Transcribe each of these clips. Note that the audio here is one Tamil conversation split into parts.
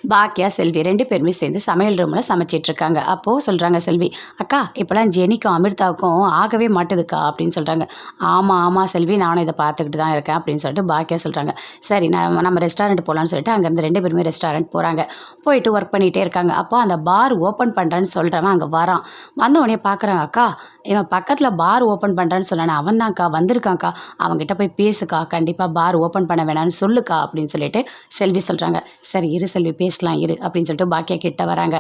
பாக்கியா, செல்வி 2 பேருமே சேர்ந்து சமையல் ரூமில் சமைச்சிட்ருக்காங்க. அப்போது சொல்கிறாங்க செல்வி, "அக்கா இப்போலாம் ஜெனிக்கும் அமிர்தாவுக்கும் ஆகவே மாட்டுதுக்கா" அப்படின்னு சொல்கிறாங்க. "ஆமாம் ஆமாம் செல்வி, நானும் இதை பார்த்துக்கிட்டு தான் இருக்கேன்" அப்படின்னு சொல்லிட்டு பாக்கியா சொல்கிறாங்க. சரி, நம்ம ரெஸ்டாரண்ட் போகலான்னு சொல்லிட்டு அங்கேருந்து 2 பேருமே ரெஸ்டாரண்ட் போகிறாங்க. போயிட்டு ஒர்க் பண்ணிகிட்டே இருக்காங்க. அப்போ அந்த பார் ஓப்பன் பண்ணுறேன்னு சொல்கிறவன் அங்கே வரான். வந்தவொடனே பார்க்குறாங்க, "அக்கா இவன் பக்கத்தில் பார் ஓப்பன் பண்ணுறான்னு சொன்னானே அவன் தான்க்கா வந்திருக்கான்க்கா, அவங்ககிட்ட போய் பேசுக்கா, கண்டிப்பாக பார் ஓப்பன் பண்ண வேணான்னு சொல்லுக்கா" அப்படின்னு சொல்லிட்டு செல்வி சொல்கிறாங்க. "சரி இரு செல்வி, பேசலாம் இரு" அப்படின்னு சொல்லிட்டு பாக்கியா கிட்ட வராங்க.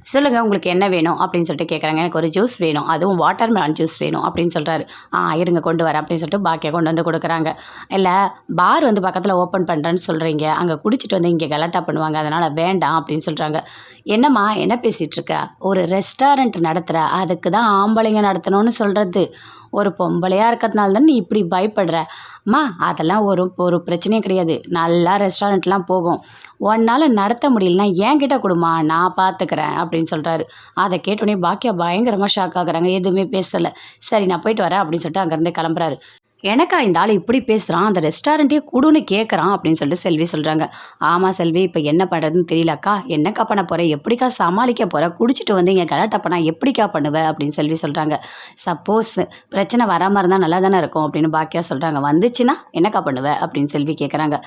"சொல்லுங்கள் உங்களுக்கு என்ன வேணும்?" அப்படின்னு சொல்லிட்டு கேட்குறாங்க. "எனக்கு ஒரு ஜூஸ் வேணும், அதுவும் வாட்டர்மெலன் ஜூஸ் வேணும்" அப்படின்னு சொல்கிறாரு. இருங்க கொண்டு வரேன்" அப்படின்னு சொல்லிட்டு பாக்கியா கொண்டு வந்து கொடுக்குறாங்க. "இல்லை, பார் வந்து பக்கத்தில் ஓப்பன் பண்ணுறேன்னு சொல்கிறீங்க, அங்கே குடிச்சிட்டு வந்து இங்கே கலாட்டா பண்ணுவாங்க, அதனால் வேண்டாம்" அப்படின்னு சொல்கிறாங்க. "என்னம்மா என்ன பேசிகிட்டு இருக்க? ஒரு ரெஸ்டாரண்ட் நடத்துகிற, அதுக்கு தான் ஆம்பளைங்க நடத்தணும்னு சொல்கிறது. ஒரு பொம்பளையாக இருக்கிறதுனால தான் நீ இப்படி பயப்படுற. அம்மா அதெல்லாம் ஒரு ஒரு பிரச்சனையும் கிடையாது, நல்லா ரெஸ்டாரண்ட்லாம் போகும். உன்னால் நடத்த முடியலன்னா என்கிட்ட கொடுமா, நான் பார்த்துக்கிறேன்" அப்படின்னு சொல்கிறாரு. அதை கேட்டோடனே பாக்கியா பயங்கரமாக ஷாக் ஆகுறாங்க. எதுவுமே பேசலை. "சரி நான் போயிட்டு வரேன்" அப்படின்னு சொல்லிட்டு அங்கேருந்தே கிளம்புறாரு. "எனக்கா இந்த ஆள் இப்படி பேசுகிறான், அந்த ரெஸ்டாரண்ட்டே குடுன்னு கேட்குறான்" அப்படின்னு சொல்லிட்டு செல்வி சொல்கிறாங்க. "ஆமாம் செல்வி, இப்போ என்ன பண்ணுறதுன்னு தெரியலக்கா, என்னக்கா பண்ண போகிற, எப்படிக்கா சமாளிக்க போகிற, குடிச்சிட்டு வந்து இங்கே கலாட்டா பண்ணா எப்படிக்கா பண்ணுவ" அப்படின்னு செல்வி சொல்கிறாங்க. "சப்போஸ் பிரச்சனை வராமல் இருந்தால் நல்லா தானே இருக்கும்" அப்படின்னு பாக்கியா சொல்கிறாங்க. "வந்துச்சுன்னா என்னக்கா பண்ணுவ" அப்படின்னு செல்வி கேட்குறாங்க.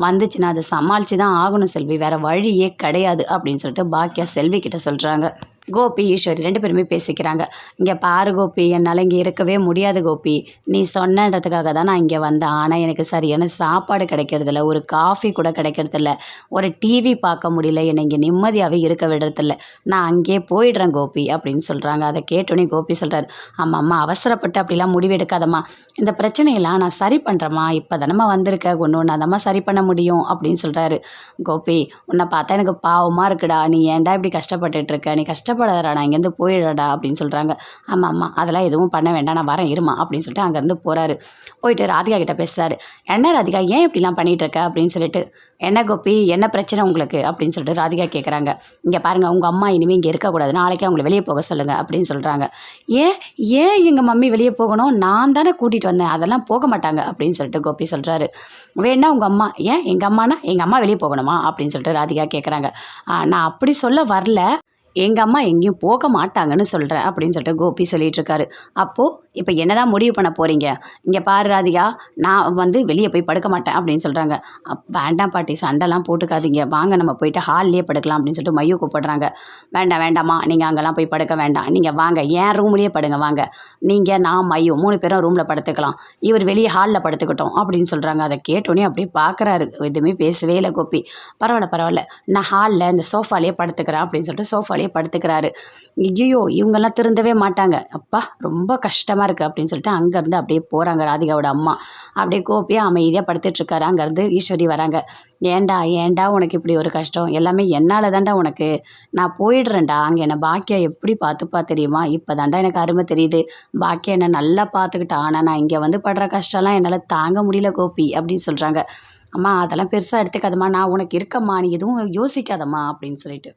"வந்துச்சுன்னா அதை சமாளித்து தான் ஆகணும் செல்வி, வேறு வழியே கிடையாது" அப்படின்னு சொல்லிட்டு பாக்கியா செல்வி கிட்ட சொல்கிறாங்க. கோபி, ஈஸ்வரி 2 பேருமே பேசிக்கிறாங்க. "இங்கே பாரு கோபி, என்னால் இங்கே இருக்கவே முடியாது கோபி. நீ சொன்னன்றதுக்காக தான் நான் இங்கே வந்தேன். ஆனால் எனக்கு சரியான சாப்பாடு கிடைக்கிறதில்ல, ஒரு காஃபி கூட கிடைக்கிறதில்ல, ஒரு டிவி பார்க்க முடியல, என்னை இங்கே நிம்மதியாகவே இருக்க விடுறதில்ல. நான் அங்கேயே போயிடுறேன் கோபி" அப்படின்னு சொல்கிறாங்க. அதை கேட்டோன்னே கோபி சொல்கிறார், "அம்மா அவசரப்பட்டு அப்படிலாம் முடிவு எடுக்காதம்மா. இந்த பிரச்சனையெல்லாம் நான் சரி பண்ணுறேம்மா. இப்போ தானம்மா வந்திருக்க, ஒன்று ஒன்றா தாம்மா சரி பண்ண முடியும்" அப்படின்னு சொல்கிறாரு. "கோபி உன்னை பார்த்தா எனக்கு பாவமாக இருக்குடா. நீ ஏன்டா இப்படி கஷ்டப்பட்டுட்டு இருக்க? நீ கஷ்டப்படாதடா, நான் இங்கேருந்து போயிடுறடா" அப்படின்னு சொல்கிறாங்க. "ஆமாம் அதெல்லாம் எதுவும் பண்ண வேண்டாம், நான் வரேன் இருமா" அப்படின்னு சொல்லிட்டு அங்கேருந்து போகிறாரு. போயிட்டு ராதிகா கிட்ட பேசுகிறாரு. "என்ன ராதிகா, ஏன் இப்படிலாம் பண்ணிகிட்டு இருக்க?" அப்படின்னு சொல்லிட்டு. "என்ன கோபி, என்ன பிரச்சனை உங்களுக்கு?" அப்படின்னு சொல்லிட்டு ராதிகா கேட்குறாங்க. "இங்கே பாருங்கள், உங்கள் அம்மா இனிமேல் இங்கே இருக்கக்கூடாது, நாளைக்கே அவங்கள வெளியே போக சொல்லுங்கள்" அப்படின்னு சொல்கிறாங்க. "ஏன் ஏன் எங்கள் மம்மி வெளியே போகணும்? நான் தானே கூட்டிகிட்டு வந்தேன், அதெல்லாம் போக மாட்டாங்க" அப்படின்னு சொல்லிட்டு கோபி சொல்கிறாரு. "வேணா உங்கள் அம்மா, ஏன் எங்கள் அம்மானா எங்கள் அம்மா வெளியே போகணுமா?" அப்படின்னு சொல்லிட்டு ராதிகா கேட்குறாங்க. "நான் அப்படி சொல்ல வரல, எங்கள் அம்மா எங்கேயும் போக மாட்டாங்கன்னு சொல்கிறேன்" அப்படின்னு சொல்லிட்டு கோபி சொல்லிகிட்ருக்காரு. "அப்போது இப்போ என்ன தான் முடிவு பண்ண போகிறீங்க?" "இங்கே பாரு ராதிகா, நான் வந்து வெளியே போய் படுக்க மாட்டேன்" அப்படின்னு சொல்கிறாங்க. "வேண்டாம் பாட்டி, சண்டைலாம் போட்டுக்காதீங்க, வாங்க நம்ம போயிட்டு ஹால்லேயே படுக்கலாம்" அப்படின்னு சொல்லிட்டு மையு கூப்பிடுறாங்க. "வேண்டாம் வேண்டாம்மா, நீங்கள் அங்கெல்லாம் போய் படுக்க வேண்டாம், நீங்கள் வாங்க என் ரூம்லேயே படுங்க, வாங்க நீங்கள் நான் மையு 3 பேரும் ரூமில் படுத்துக்கலாம், இவர் வெளியே ஹாலில் படுத்துக்கிட்டோம்" அப்படின்னு சொல்கிறாங்க. அதை கேட்டோன்னே அப்படியே பார்க்குறாரு, எதுவுமே பேசவே இல்லை கோபி. "பரவாயில்ல பரவாயில்ல, நான் ஹாலில் இந்த சோஃபாலேயே படுத்துக்கிறேன்" அப்படின்னு சொல்லிட்டு சோஃபாலேயே படுத்துக்கிறாரு. ஐயோ இவங்கெல்லாம் திருந்தவே மாட்டாங்க, அப்பா ரொம்ப கஷ்டமாக இருக்குது அப்படின்னு சொல்லிட்டு அங்கேருந்து அப்படியே போகிறாங்க ராதிகாவோட அம்மா. அப்படியே கோபியாக அமைதியாக படுத்துட்ருக்காரு. அங்கேருந்து ஈஸ்வரி வராங்க. "ஏன்டா ஏன்டா உனக்கு இப்படி ஒரு கஷ்டம், எல்லாமே என்னால் தான்டா உனக்கு, நான் போயிடுறேன்டா, அங்கே என்னை பாக்கியா எப்படி பார்த்துப்பா தெரியுமா, இப்போ தான்டா எனக்கு அருமை தெரியுது, பாக்கியா என்னை நல்லா பார்த்துக்கிட்டா, ஆனால் நான் இங்கே வந்து படுற கஷ்டம்லாம் என்னால் தாங்க முடியல கோபி" அப்படின்னு சொல்கிறாங்க. "அம்மா அதெல்லாம் பெருசாக எடுத்துக்காதம்மா, நான் உனக்கு இருக்கம்மா, நீ எதுவும் யோசிக்காதம்மா" அப்படின்னு சொல்லிட்டு